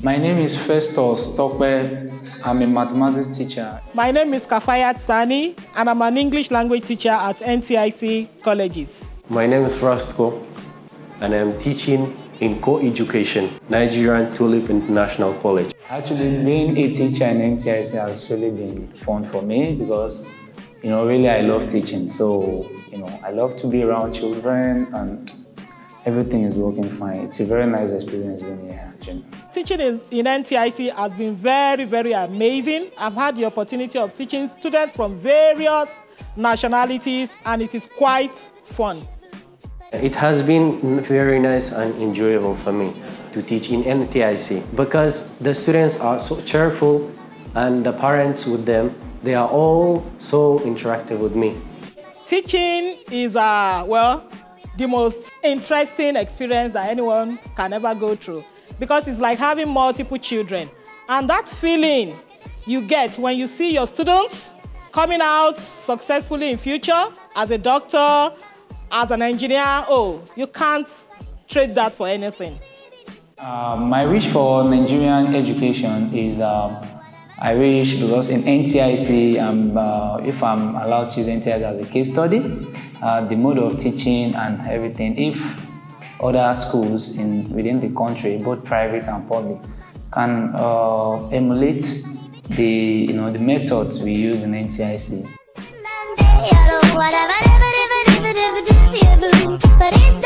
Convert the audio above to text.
My name is Festus Tokbe. I'm a mathematics teacher. My name is Kafayat Sani, and I'm an English language teacher at NTIC colleges. My name is Rastko, and I'm teaching in co-education, Nigerian Tulip International College. Actually, being a teacher in NTIC has really been fun for me because, really I love teaching. So, I love to be around children and everything is working fine. It's a very nice experience being here, actually. Teaching in NTIC has been very, very amazing. I've had the opportunity of teaching students from various nationalities, and it is quite fun. It has been very nice and enjoyable for me to teach in NTIC because the students are so cheerful and the parents with them, they are all so interactive with me. Teaching is, the most interesting experience that anyone can ever go through because it's like having multiple children. And that feeling you get when you see your students coming out successfully in future as a doctor, as an engineer, you can't trade that for anything. My wish for Nigerian education is I wish, because in NTIC, if I'm allowed to use NTIC as a case study, the mode of teaching and everything, if other schools within the country, both private and public, can emulate the methods we use in NTIC. But it's